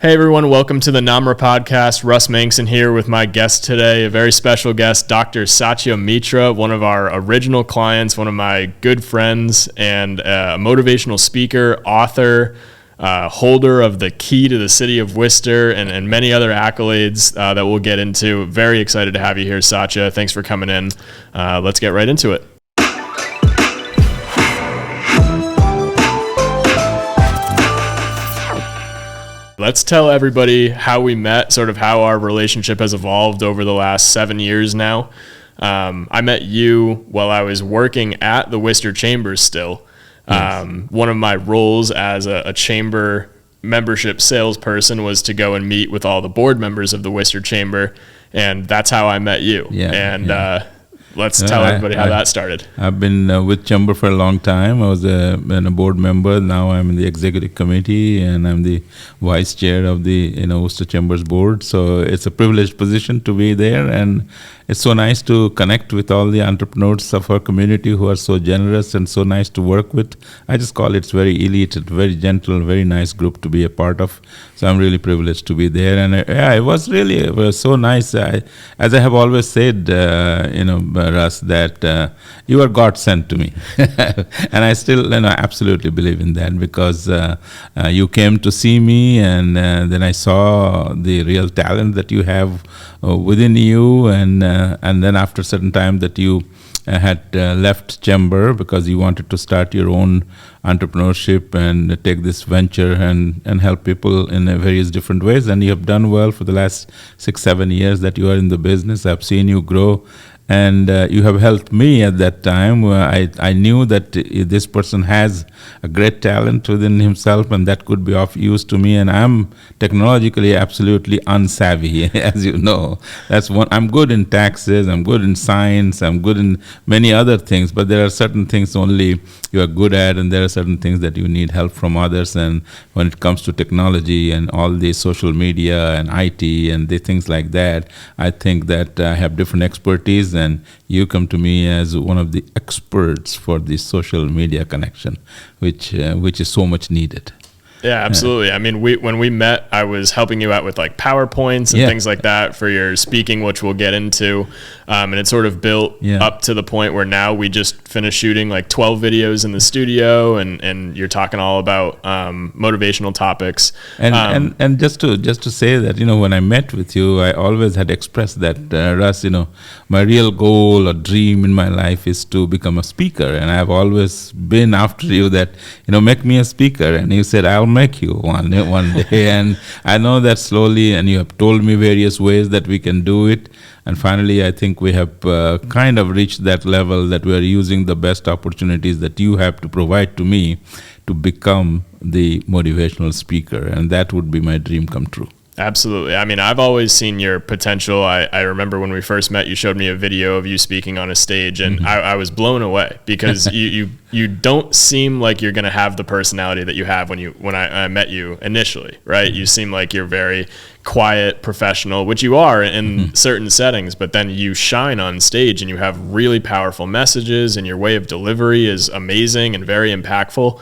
Hey everyone, welcome to the Namra podcast. Russ Manxon here with my guest today, a very special guest, Dr. Satya Mitra, one of our original clients, one of my good friends, and a motivational speaker, author, holder of the key to the city of Worcester, and many other accolades that we'll get into. Very excited to have you here, Satya. Thanks for coming in. Let's get right into it. Let's tell everybody how we met, sort of how our relationship has evolved over the last 7 years now. I met you while I was working at the Worcester Chambers still. Yes. One of my roles as a chamber membership salesperson was to go and meet with all the board members of the Worcester Chamber, and that's how I met you. Let's tell everybody how that started. I've been with Chamber for a long time. I was a board member. Now I'm in the executive committee, and I'm the vice chair of the Worcester Chambers board. So it's a privileged position to be there, and it's so nice to connect with all the entrepreneurs of our community who are so generous and so nice to work with. I just call it very elite, very gentle, very nice group to be a part of. So I'm really privileged to be there, and it was so nice. As I have always said, Russ, that you are God sent to me, and I still absolutely believe in that, because you came to see me, and then I saw the real talent that you have within you, and then after a certain time that you had left Chamber because you wanted to start your own entrepreneurship and take this venture and help people in various different ways, and you have done well for the last 6-7 years that you are in the business. I've seen you grow, and you have helped me at that time. I knew that this person has a great talent within himself, and that could be of use to me. And I'm technologically absolutely unsavvy, as you know. That's one. I'm good in taxes. I'm good in science. I'm good in many other things. But there are certain things only you are good at, and there are certain things that you need help from others. And when it comes to technology and all the social media and IT and the things like that, I think that I have different expertise. And you come to me as one of the experts for the social media connection, which is so much needed. Yeah, absolutely. I mean, when we met, I was helping you out with like PowerPoints and things like that for your speaking, which we'll get into. And it sort of built up to the point where now we just finished shooting like 12 videos in the studio, and you're talking all about motivational topics. And just to say that, when I met with you, I always had expressed that, Russ, my real goal or dream in my life is to become a speaker. And I've always been after you that, make me a speaker. And you said, I'll make you one day. And I know that slowly, and you have told me various ways that we can do it. And finally, I think we have kind of reached that level that we are using the best opportunities that you have to provide to me to become the motivational speaker. And that would be my dream come true. Absolutely. I mean, I've always seen your potential. I remember when we first met, you showed me a video of you speaking on a stage, and I was blown away, because you don't seem like you're going to have the personality that you have when I met you initially, right? You seem like you're very quiet, professional, which you are in certain settings, but then you shine on stage and you have really powerful messages, and your way of delivery is amazing and very impactful.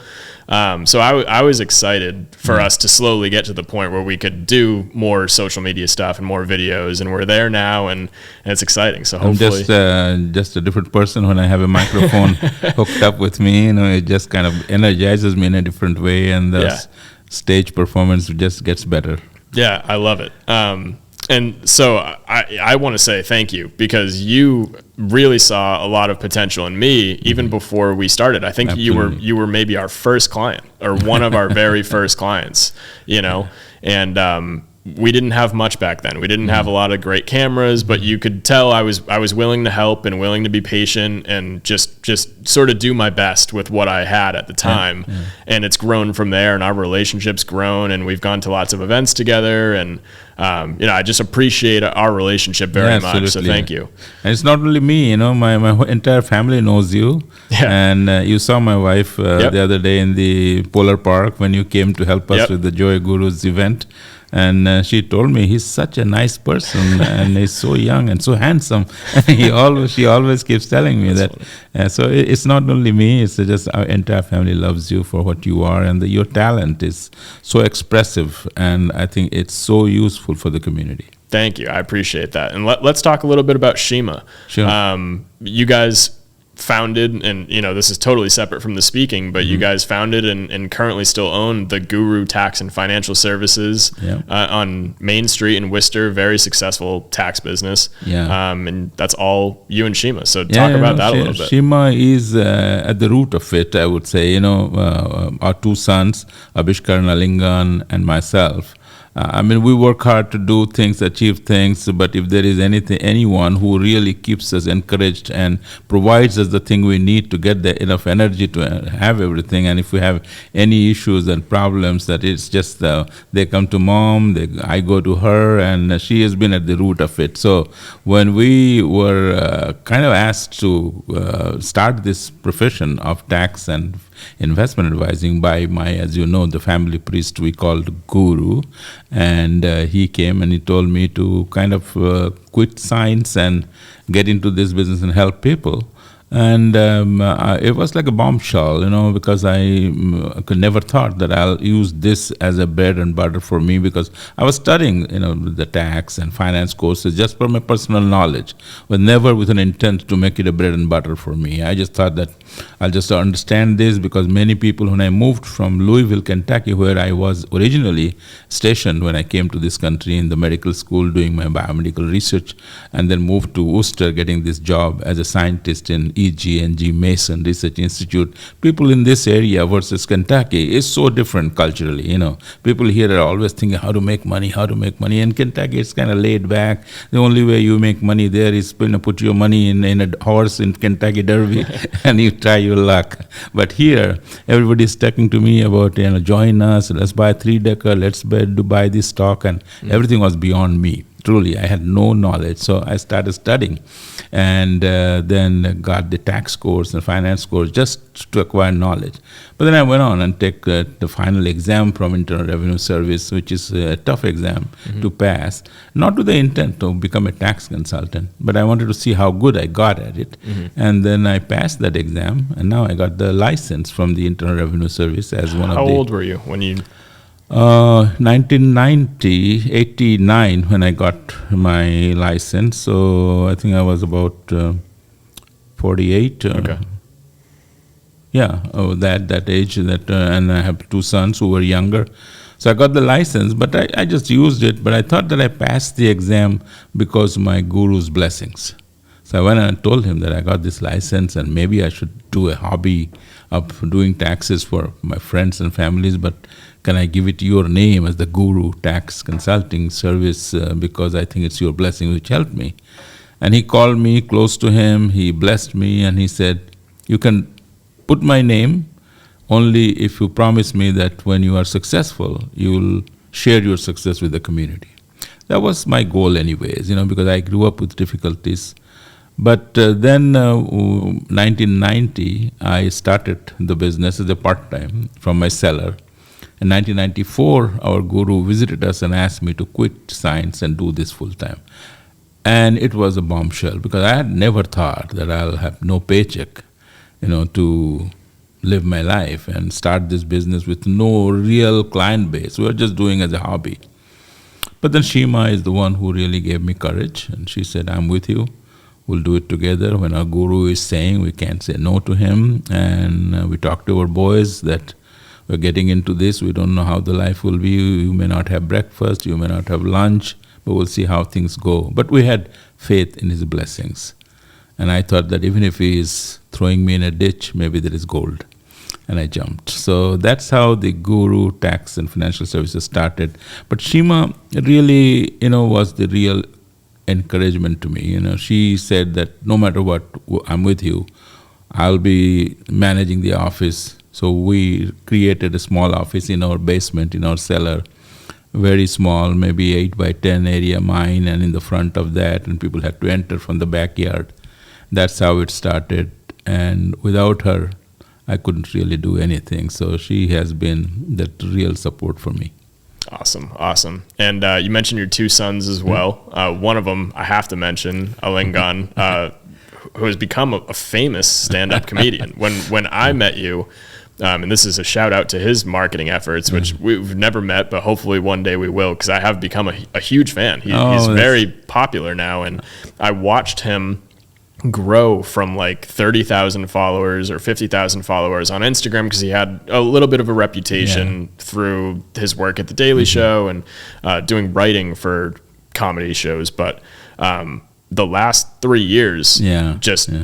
So I was excited for us to slowly get to the point where we could do more social media stuff and more videos, and we're there now, and it's exciting. So hopefully, I'm just a different person when I have a microphone hooked up with me. It just kind of energizes me in a different way, and the stage performance just gets better. Yeah, I love it. And so I want to say thank you, because you really saw a lot of potential in me even before we started. I think Absolutely. you were maybe our first client, or one of our very first clients, and we didn't have much back then. We didn't have a lot of great cameras, but you could tell I was willing to help and willing to be patient and just sort of do my best with what I had at the time. And it's grown from there, and our relationship's grown, and we've gone to lots of events together, and I just appreciate our relationship very much. So thank you. And it's not only me, my entire family knows you. And you saw my wife the other day in the Polar Park when you came to help us with the Joy Gurus event. And she told me he's such a nice person and he's so young and so handsome. She always keeps telling me that. So it's not only me; it's just our entire family loves you for what you are, and your talent is so expressive, and I think it's so useful for the community. Thank you. I appreciate that. And let's talk a little bit about Shima. Sure. You guys founded, and this is totally separate from the speaking, but you guys founded and currently still own the Guru Tax and Financial Services on Main Street in Worcester. Very successful tax business. And that's all you and Shima. So talk about that a little bit. Shima is at the root of it, I would say. Our two sons, Abhishkar Nalingan and myself. We work hard to do things, achieve things, but if there is anyone who really keeps us encouraged and provides us the thing we need to get enough energy to have everything, and if we have any issues and problems, that it's just they come to mom, I go to her, and she has been at the root of it. So when we were kind of asked to start this profession of tax and investment advising by as you know, the family priest we called Guru, and he came and he told me to kind of quit science and get into this business and help people. And it was like a bombshell, because I could never thought that I'll use this as a bread and butter for me, because I was studying, the tax and finance courses just for my personal knowledge, but never with an intent to make it a bread and butter for me. I just thought that I'll just understand this, because many people, when I moved from Louisville, Kentucky, where I was originally stationed when I came to this country in the medical school doing my biomedical research, and then moved to Worcester getting this job as a scientist in EG&G Mason Research Institute. People in this area versus Kentucky is so different culturally. People here are always thinking how to make money. In Kentucky, it's kind of laid back. The only way you make money there is put your money in a horse in Kentucky Derby and you try your luck. But here, everybody's talking to me about, join us, let's buy 3-decker, let's buy this stock, and everything was beyond me. Truly, I had no knowledge, so I started studying, and then got the tax course and finance course just to acquire knowledge. But then I went on and take the final exam from Internal Revenue Service, which is a tough exam to pass, not with the intent to become a tax consultant, but I wanted to see how good I got at it. And then I passed that exam, and now I got the license from the Internal Revenue Service as one of the... How old were you when you... 1990, 89 when I got my license. So I think I was about 48. Okay. That age. And I have two sons who were younger. So I got the license, but I just used it. But I thought that I passed the exam because of my guru's blessings. So I went and told him that I got this license and maybe I should do a hobby of doing taxes for my friends and families, but can I give it your name as the Guru Tax Consulting Service because I think it's your blessing which helped me. And he called me close to him, he blessed me, and he said, you can put my name only if you promise me that when you are successful, you will share your success with the community. That was my goal anyways, because I grew up with difficulties. But then 1990, I started the business as a part-time from my cellar. In 1994, our guru visited us and asked me to quit science and do this full-time. And it was a bombshell because I had never thought that I'll have no paycheck, to live my life and start this business with no real client base. We were just doing it as a hobby. But then Shima is the one who really gave me courage, and she said, I'm with you. We'll do it together. When our guru is saying, we can't say no to him. And we talked to our boys that we're getting into this. We don't know how the life will be. You may not have breakfast. You may not have lunch. But we'll see how things go. But we had faith in his blessings. And I thought that even if he is throwing me in a ditch, maybe there is gold. And I jumped. So that's how the Guru Tax and Financial Services started. But Shima really, was the real encouragement to me. She said that no matter what, I'm with you. I'll be managing the office. So we created a small office in our basement, in our cellar, very small, maybe 8 by 10 area mine, and in the front of that, and people had to enter from the backyard. That's how it started. And without her, I couldn't really do anything. So she has been that real support for me. Awesome, awesome. And you mentioned your two sons as well. One of them I have to mention, Alingan, who has become a famous stand-up comedian. When I met you, and this is a shout out to his marketing efforts, which we've never met, but hopefully one day we will, because I have become a huge fan. He's very popular now, and I watched him grow from like 30,000 followers or 50,000 followers on Instagram, because he had a little bit of a reputation through his work at The Daily Show and doing writing for comedy shows. But the last 3 years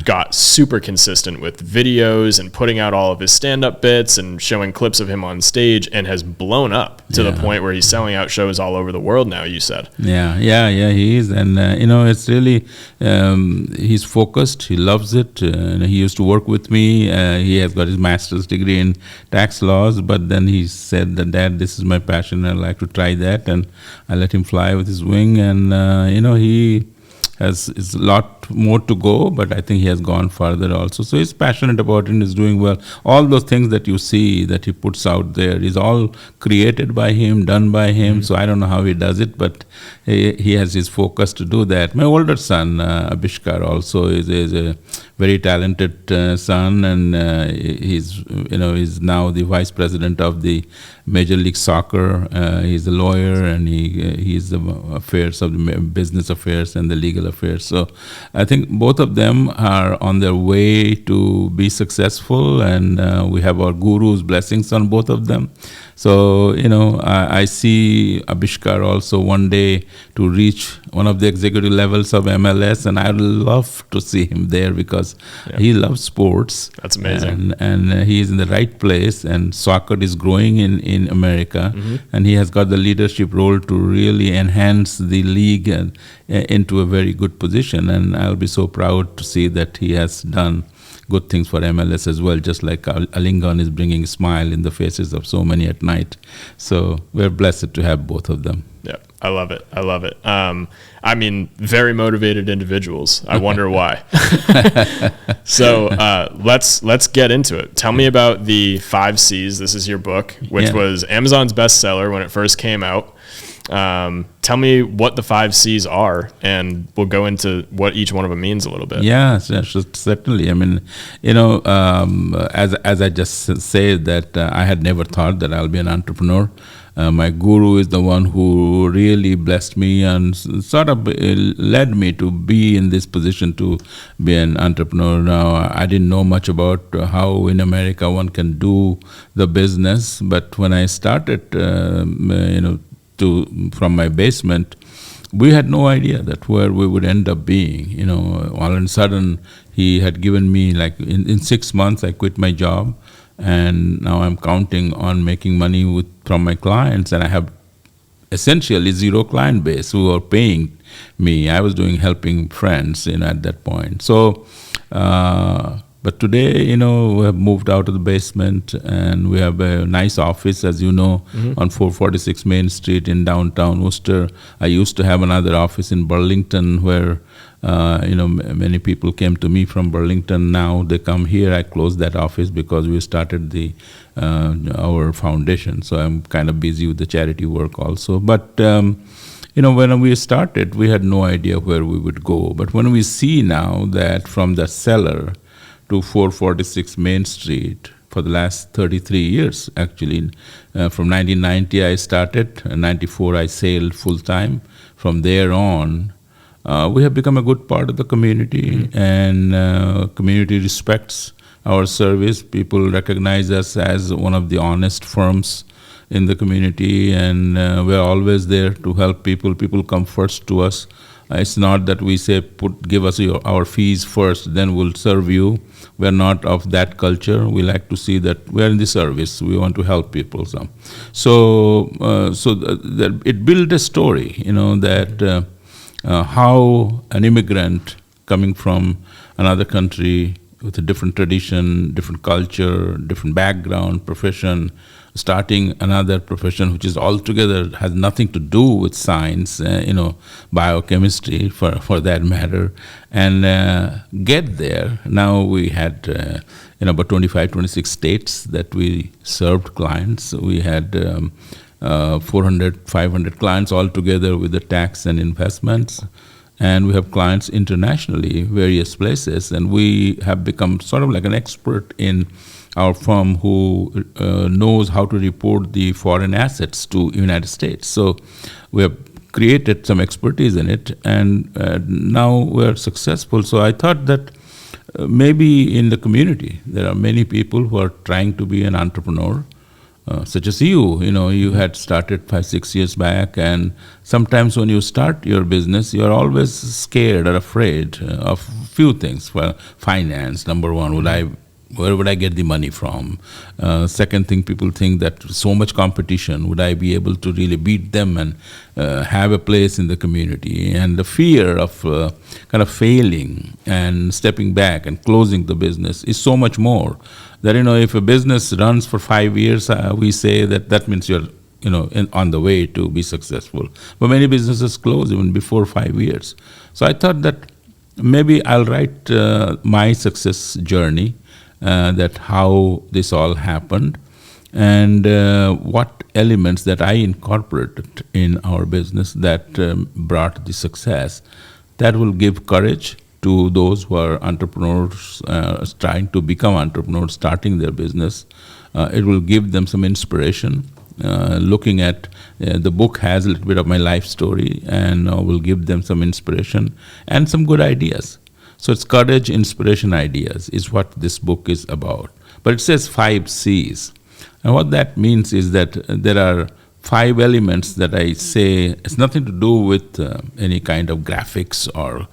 got super consistent with videos and putting out all of his stand-up bits and showing clips of him on stage, and has blown up to the point where he's selling out shows all over the world now, you said. He is. And it's really, he's focused, he loves it. He used to work with me. He has got his master's degree in tax laws, but then he said that, Dad, this is my passion, I'd like to try that. And I let him fly with his wing, and he is a lot more to go, but I think he has gone further also. So he's passionate about it and is doing well. All those things that you see that he puts out there is all created by him, done by him. So I don't know how he does it, but he has his focus to do that. My older son, Abishkar, also is a very talented son, and he's now the vice president of the Major League Soccer. He's a lawyer, and he's the affairs of the business affairs and the legal affairs. So I think both of them are on their way to be successful, and we have our guru's blessings on both of them. So, I see Abishkar also one day to reach one of the executive levels of MLS, and I'd love to see him there, because he loves sports. That's amazing. And he is in the right place, and soccer is growing in America, and he has got the leadership role to really enhance the league into a very good position. And I'll be so proud to see that he has done good things for MLS as well, just like Alingan is bringing a smile in the faces of so many at night. So we're blessed to have both of them. Yeah, I love it. I love it. Very motivated individuals. I wonder why. So let's get into it. Tell me about the 5 C's. This is your book, which was Amazon's bestseller when it first came out. Tell me what the 5 C's are, and we'll go into what each one of them means a little bit. Yeah, certainly. As I just said that I had never thought that I'll be an entrepreneur. My guru is the one who really blessed me and sort of led me to be in this position to be an entrepreneur. Now, I didn't know much about how in America one can do the business, but when I started, from my basement, we had no idea that where we would end up being. All of a sudden, he had given me, like in 6 months, I quit my job, and now I'm counting on making money from my clients, and I have essentially zero client base who are paying me. I was helping friends, at that point. So, but today, we have moved out of the basement, and we have a nice office, as you know, on 446 Main Street in downtown Worcester. I used to have another office in Burlington where, many people came to me from Burlington. Now they come here. I closed that office because we started our foundation. So I'm kind of busy with the charity work also. But, when we started, we had no idea where we would go. But when we see now that from the cellar to 446 Main Street for the last 33 years, actually. From 1990 I started, in 94 I sailed full-time. From there on, we have become a good part of the community, and community respects our service. People recognize us as one of the honest firms in the community, and we're always there to help people. People come first to us. It's not that we say, give us our fees first, then we'll serve you. We're not of that culture. We like to see that we're in the service. We want to help people. So it built a story, that how an immigrant coming from another country with a different tradition, different culture, different background, profession, starting another profession which is altogether has nothing to do with science, biochemistry for that matter, and get there. Now we had about 25, 26 states that we served clients. We had 400, 500 clients altogether with the tax and investments. And we have clients internationally, various places, and we have become sort of like an expert in our firm who knows how to report the foreign assets to United States. So we have created some expertise in it, and now we're successful. So I thought that maybe in the community there are many people who are trying to be an entrepreneur, such as you. You had started 5-6 years back, and sometimes when you start your business, you're always scared or afraid of few things. Well, finance, number one, where would I get the money from? Second thing, people think that so much competition, would I be able to really beat them and have a place in the community? And the fear of kind of failing and stepping back and closing the business is so much more. That, if a business runs for 5 years, we say that means you're, on the way to be successful. But many businesses close even before 5 years. So I thought that maybe I'll write my success journey, that how this all happened, and what elements that I incorporated in our business that brought the success, that will give courage to those who are entrepreneurs, trying to become entrepreneurs, starting their business. It will give them some inspiration. Looking at the book has a little bit of my life story, and will give them some inspiration and some good ideas. So it's courage, inspiration, ideas is what this book is about. But it says 5 C's. And what that means is that there are 5 elements that I say, it's nothing to do with any kind of graphics or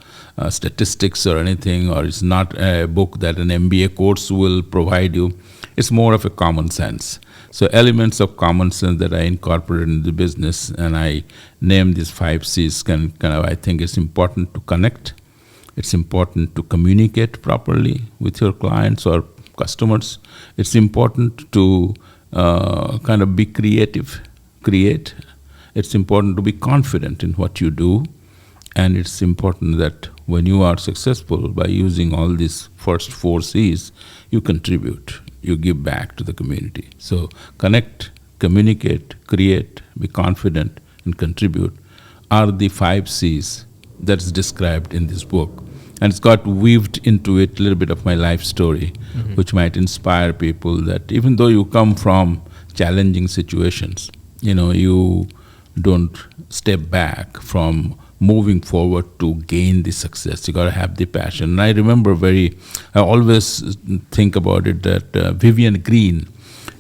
statistics or anything, or it's not a book that an MBA course will provide you. It's more of a common sense. So elements of common sense that I incorporated in the business, and I named these 5 C's. I think it's important to connect. It's important to communicate properly with your clients or customers. It's important to be create. It's important to be confident in what you do. And it's important that when you are successful by using all these first 4 C's, you contribute, you give back to the community. So connect, communicate, create, be confident, and contribute are the 5 C's that's described in this book. And it's got weaved into it a little bit of my life story, which might inspire people that even though you come from challenging situations, you don't step back from moving forward to gain the success. You got to have the passion. And I remember I always think about it that Vivian Green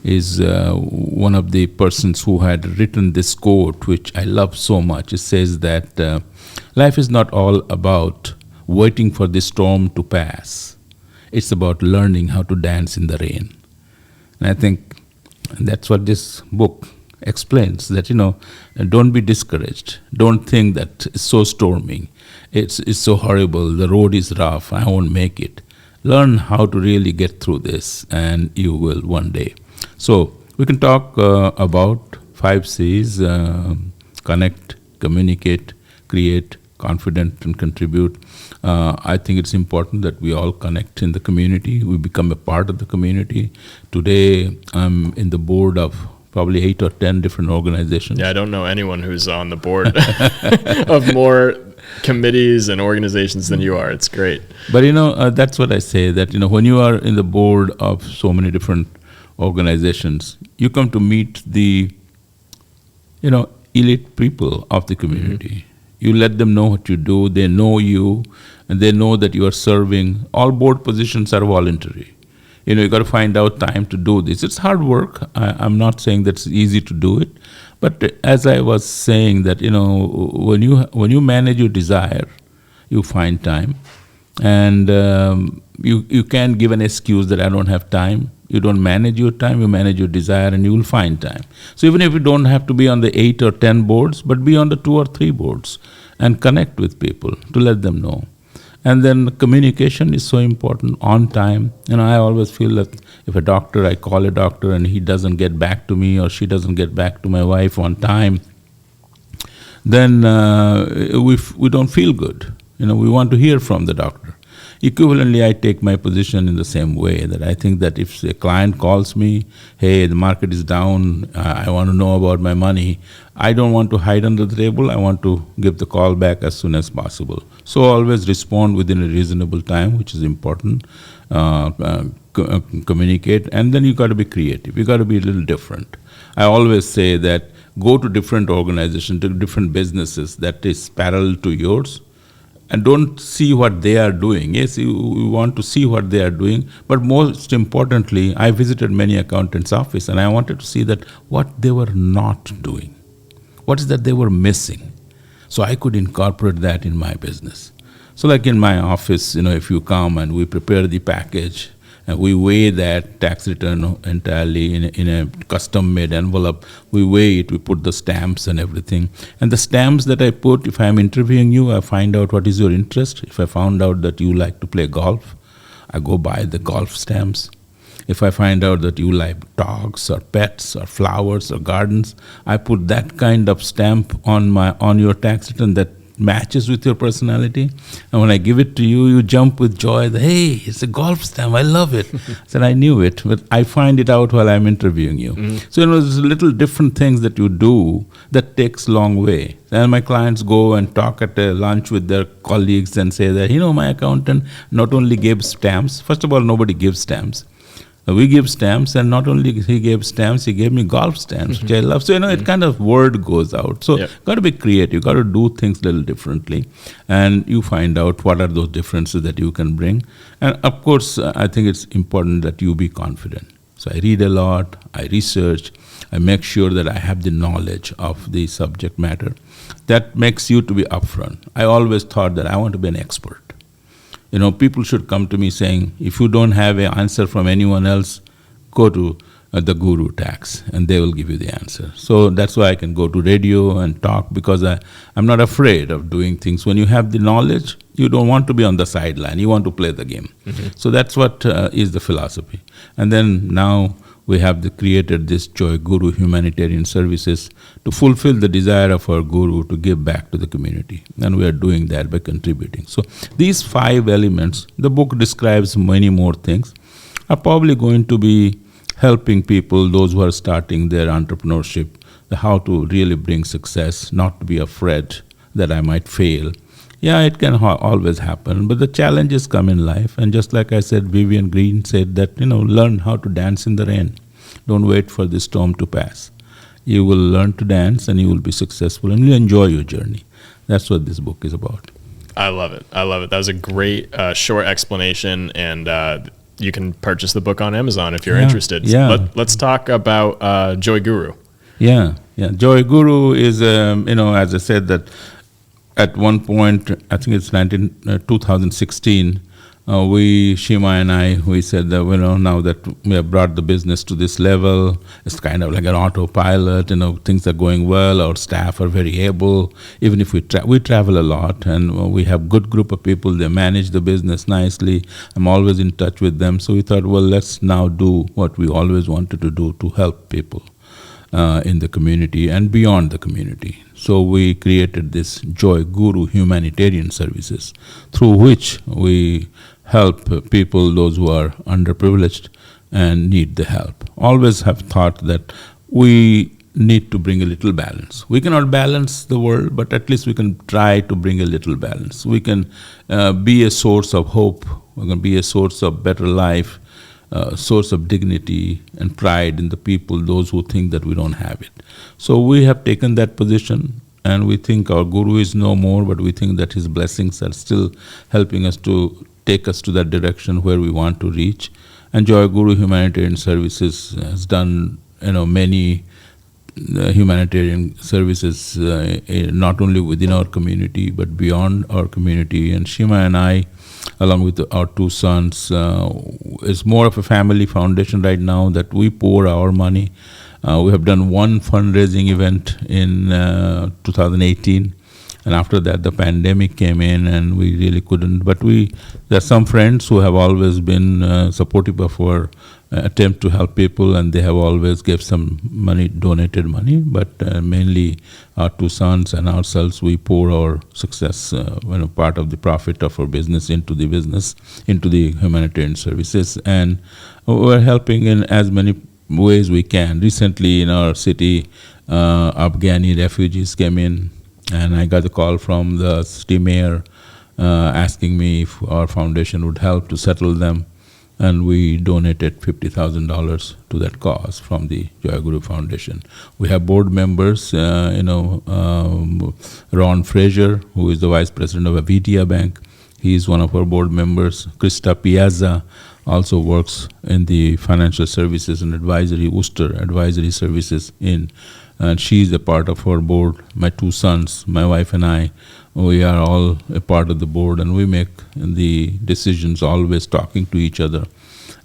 is one of the persons who had written this quote, which I love so much. It says that life is not all about waiting for the storm to pass. It's about learning how to dance in the rain. And I think that's what this book explains, that, don't be discouraged. Don't think that it's so stormy. It's so horrible. The road is rough. I won't make it. Learn how to really get through this, and you will one day. So we can talk about 5 C's, connect, communicate, create, confident, and contribute. I think it's important that we all connect in the community. We become a part of the community. Today, I'm in the board of probably 8 or 10 different organizations. Yeah, I don't know anyone who's on the board of more committees and organizations than you are. It's great. But, that's what I say, that, when you are in the board of so many different organizations, you come to meet the, elite people of the community. You let them know what you do, they know you, and they know that you are serving. All board positions are voluntary. You got to find out time to do this. It's hard work. I'm not saying that it's easy to do it. But as I was saying that, when you manage your desire, you find time. And you can't give an excuse that I don't have time. You don't manage your time, you manage your desire, and you will find time. So even if you don't have to be on the 8 or 10 boards, but be on the 2 or 3 boards and connect with people to let them know. And then communication is so important, on time. I always feel that if I call a doctor and he doesn't get back to me or she doesn't get back to my wife on time, then we don't feel good. We want to hear from the doctor. Equivalently, I take my position in the same way, that I think that if a client calls me, hey, the market is down, I want to know about my money, I don't want to hide under the table. I want to give the call back as soon as possible. So always respond within a reasonable time, which is important. Communicate, and then you got to be creative. You got to be a little different. I always say that go to different organizations, to different businesses that is parallel to yours, and don't see what they are doing. Yes, you want to see what they are doing, but most importantly, I visited many accountants' office, and I wanted to see that what they were not doing. What is that they were missing? So I could incorporate that in my business. So like in my office, if you come and we prepare the package, and we weigh that tax return entirely in a custom-made envelope. We weigh it, we put the stamps and everything. And the stamps that I put, if I'm interviewing you, I find out what is your interest. If I found out that you like to play golf, I go buy the golf stamps. If I find out that you like dogs or pets or flowers or gardens, I put that kind of stamp on your tax return that matches with your personality. And when I give it to you, you jump with joy. Hey, it's a golf stamp. I love it. I said, I knew it, but I find it out while I'm interviewing you. Mm-hmm. So, there's little different things that you do that takes long way. And my clients go and talk at a lunch with their colleagues and say that, my accountant not only gave stamps. First of all, nobody gives stamps. We give stamps, and not only he gave stamps, he gave me golf stamps, which I love. So, it kind of word goes out. So, got to be creative, got to do things a little differently. And you find out what are those differences that you can bring. And of course, I think it's important that you be confident. So, I read a lot, I research, I make sure that I have the knowledge of the subject matter. That makes you to be upfront. I always thought that I want to be an expert. People should come to me saying, if you don't have an answer from anyone else, go to the Guru Tax, and they will give you the answer. So that's why I can go to radio and talk, because I'm not afraid of doing things. When you have the knowledge, you don't want to be on the sideline. You want to play the game. Mm-hmm. So that's what is the philosophy. And then now we have created this Joy Guru Humanitarian Services to fulfill the desire of our Guru to give back to the community. And we are doing that by contributing. So these 5 elements, the book describes many more things, are probably going to be helping people, those who are starting their entrepreneurship, how to really bring success, not to be afraid that I might fail. Yeah, it can always happen, but the challenges come in life. And just like I said, Vivian Green said that, learn how to dance in the rain. Don't wait for the storm to pass. You will learn to dance, and you will be successful, and you'll enjoy your journey. That's what this book is about. I love it. That was a great short explanation, and you can purchase the book on Amazon if you're interested. Yeah. Let's talk about Joy Guru. Yeah. Joy Guru is, as I said, that at one point, I think it's 2016, Shima and I, we said that, now that we have brought the business to this level, it's kind of like an autopilot, things are going well, our staff are very able, even if we travel a lot, and we have good group of people, they manage the business nicely, I'm always in touch with them, so we thought, well, let's now do what we always wanted to do, to help people in the community and beyond the community. So we created this Joy Guru Humanitarian Services, through which we help people, those who are underprivileged and need the help. Always have thought that we need to bring a little balance. We cannot balance the world, but at least we can try to bring a little balance. We can be a source of hope. We can be a source of better life, source of dignity and pride in the people, those who think that we don't have it. So we have taken that position, and we think our Guru is no more, but we think that his blessings are still helping us to take us to that direction where we want to reach. And Joy Guru Humanitarian Services has done many humanitarian services, not only within our community but beyond our community. And Shima and I, along with our 2 sons, is more of a family foundation right now that we pour our money. We have done one fundraising event in 2018, and after that the pandemic came in and we really couldn't. But there are some friends who have always been supportive of our attempt to help people, and they have always gave some money, donated money, but mainly our two sons and ourselves, we pour our success, part of the profit of our business into the humanitarian services, and we're helping in as many ways we can. Recently in our city, Afghani refugees came in, and I got a call from the city mayor asking me if our foundation would help to settle them. And we donated $50,000 to that cause from the Joy Guru Foundation. We have board members, Ron Fraser, who is the vice president of Avitia Bank. He is one of our board members. Krista Piazza also works in the financial services and advisory, Worcester Advisory Services and she's a part of our board. My two sons, my wife and I, we are all a part of the board, and we make the decisions always talking to each other.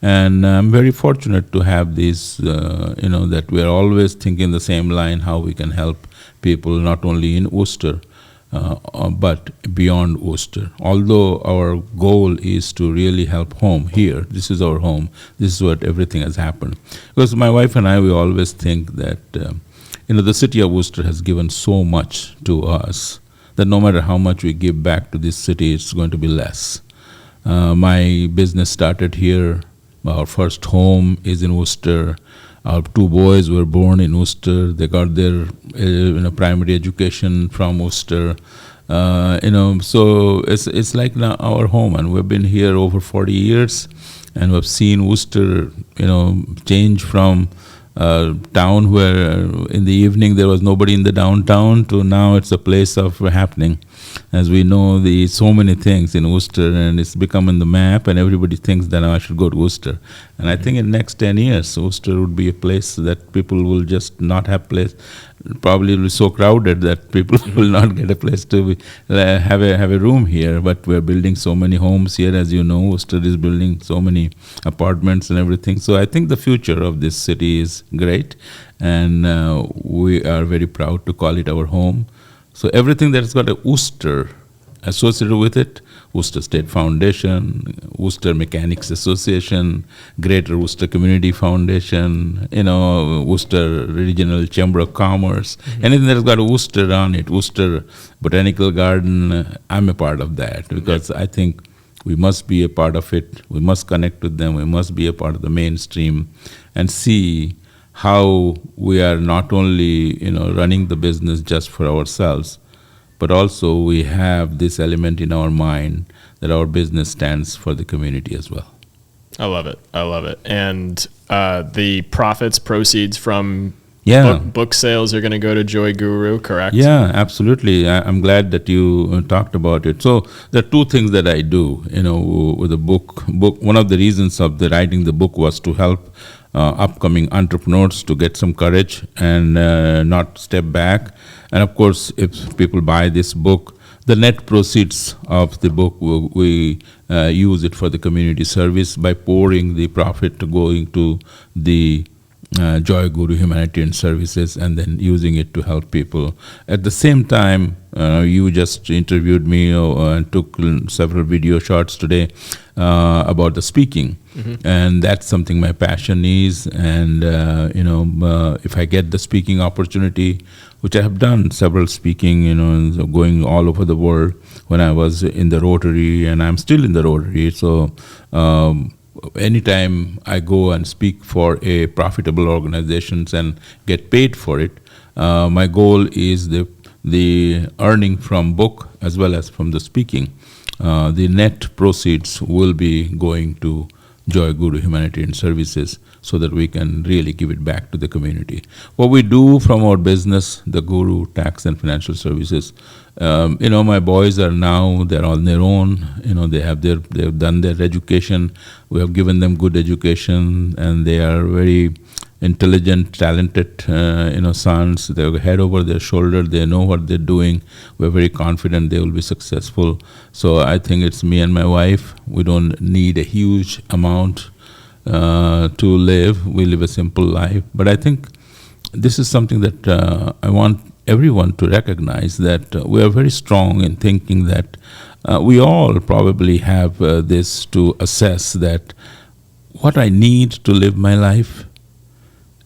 And I'm very fortunate to have this, that we are always thinking the same line, how we can help people not only in Worcester, but beyond Worcester. Although our goal is to really help home here, this is our home, this is what everything has happened. Because my wife and I, we always think that, the city of Worcester has given so much to us that no matter how much we give back to this city, it's going to be less. My business started here. Our first home is in Worcester. Our two boys were born in Worcester. They got their primary education from Worcester. So it's like now our home, and we've been here over 40 years, and we've seen Worcester, change from town where in the evening there was nobody in the downtown to now it's a place of happening. As we know, so many things in Worcester, and it's become in the map, and everybody thinks that I should go to Worcester. And I think in the next 10 years, Worcester would be a place that people will just not have place. Probably will be so crowded that people will not get a place to have a room here. But we're building so many homes here, as you know. Worcester is building so many apartments and everything. So I think the future of this city is great, and we are very proud to call it our home. So everything that's got a Worcester associated with it, Worcester State Foundation, Worcester Mechanics Association, Greater Worcester Community Foundation, Worcester Regional Chamber of Commerce, anything that's got a Worcester on it, Worcester Botanical Garden, I'm a part of that, because I think we must be a part of it. We must connect with them. We must be a part of the mainstream and see how we are not only, running the business just for ourselves, but also we have this element in our mind that our business stands for the community as well. I love it. And the profits, proceeds from book sales are going to go to Joy Guru, correct? Yeah, absolutely. I'm glad that you talked about it. So there are two things that I do, with the book. One of the reasons of the writing the book was to help upcoming entrepreneurs to get some courage and not step back. And of course, if people buy this book, the net proceeds of the book, we use it for the community service by pouring the profit going to the Joy Guru Humanitarian Services, and then using it to help people. At the same time, you just interviewed me and took several video shots today about the speaking. Mm-hmm. And that's something my passion is. And, if I get the speaking opportunity, which I have done several speaking, going all over the world when I was in the Rotary, and I'm still in the Rotary. So, anytime I go and speak for a profitable organizations and get paid for it, my goal is the earning from book as well as from the speaking. The net proceeds will be going to Joy Guru Humanitarian Services so that we can really give it back to the community. What we do from our business, the Guru Tax and Financial Services, my boys are now, they're on their own, they've done their education. We have given them good education, and they are very intelligent, talented, sons. They have head over their shoulder. They know what they're doing. We're very confident they will be successful. So I think it's me and my wife. We don't need a huge amount to live. We live a simple life. But I think this is something that I want everyone to recognize, that we are very strong in thinking that we all probably have this to assess that what I need to live my life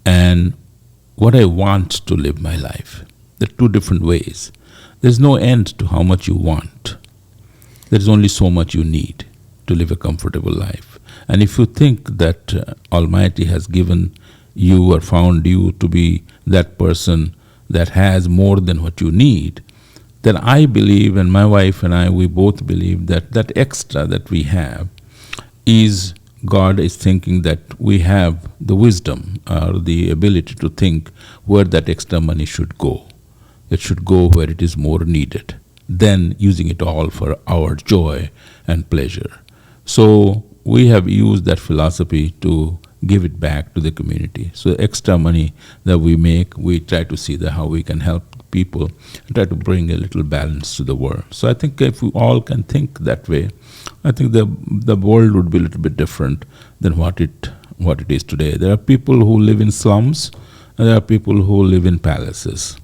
and what I want to live my life. They're two different ways. There's no end to how much you want. There's only so much you need to live a comfortable life. And if you think that Almighty has given you or found you to be that person that has more than what you need, then I believe, and my wife and I, we both believe that that extra that we have is God is thinking that we have the wisdom or the ability to think where that extra money should go. It should go where it is more needed than using it all for our joy and pleasure. So we have used that philosophy to give it back to the community. So extra money that we make, we try to see how we can help people and try to bring a little balance to the world. So I think if we all can think that way, I think the world would be a little bit different than what it is today. There are people who live in slums, and there are people who live in palaces.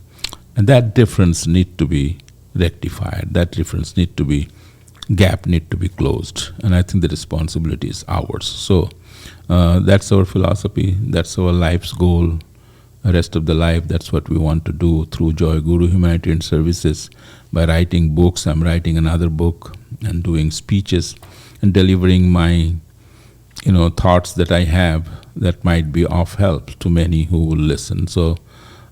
And that difference needs to be rectified. That difference gap need to be closed. And I think the responsibility is ours. So that's our philosophy. That's our life's goal. The rest of the life, that's what we want to do through Joy Guru Humanitarian Services. By writing books, I'm writing another book and doing speeches and delivering my thoughts that I have that might be of help to many who will listen. So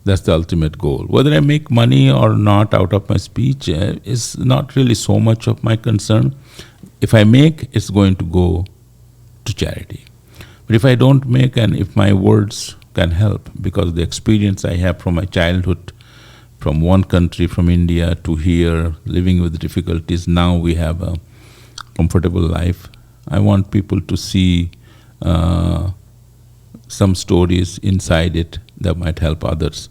that's the ultimate goal. Whether I make money or not out of my speech is not really so much of my concern. If I make, it's going to go to charity. But if I don't make, and if my words can help, because the experience I have from my childhood, from one country, from India to here, living with difficulties, now we have a comfortable life. I want people to see some stories inside it that might help others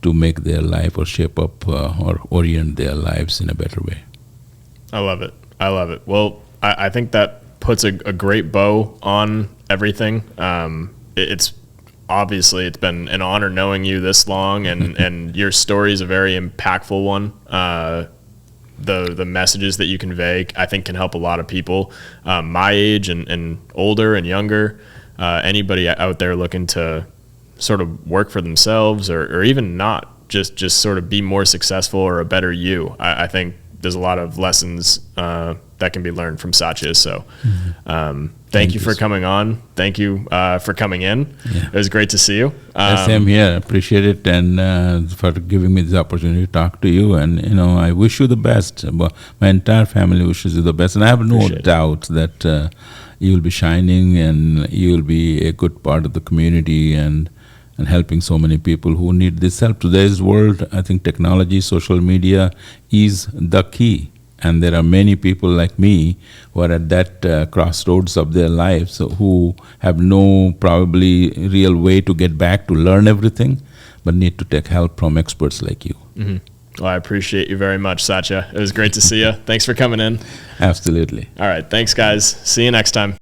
to make their life or shape up or orient their lives in a better way. I love it. Well, I think that puts a great bow on everything. It's obviously it's been an honor knowing you this long, and your story is a very impactful one. The messages that you convey, I think, can help a lot of people my age and older and younger. Anybody out there looking to sort of work for themselves or even not, just sort of be more successful or a better you. I think there's a lot of lessons that can be learned from Satya. So thank you for coming on. Thank you for coming in. Yeah. It was great to see you. Same here. Appreciate it, and for giving me this opportunity to talk to you. And I wish you the best. My entire family wishes you the best, and I have no doubt that you will be shining and you will be a good part of the community and helping so many people who need this help. Today's world, I think technology, social media is the key. And there are many people like me who are at that crossroads of their lives, who have no probably real way to get back to learn everything, but need to take help from experts like you. Mm-hmm. Well, I appreciate you very much, Satya. It was great to see you. Thanks for coming in. Absolutely. All right. Thanks, guys. See you next time.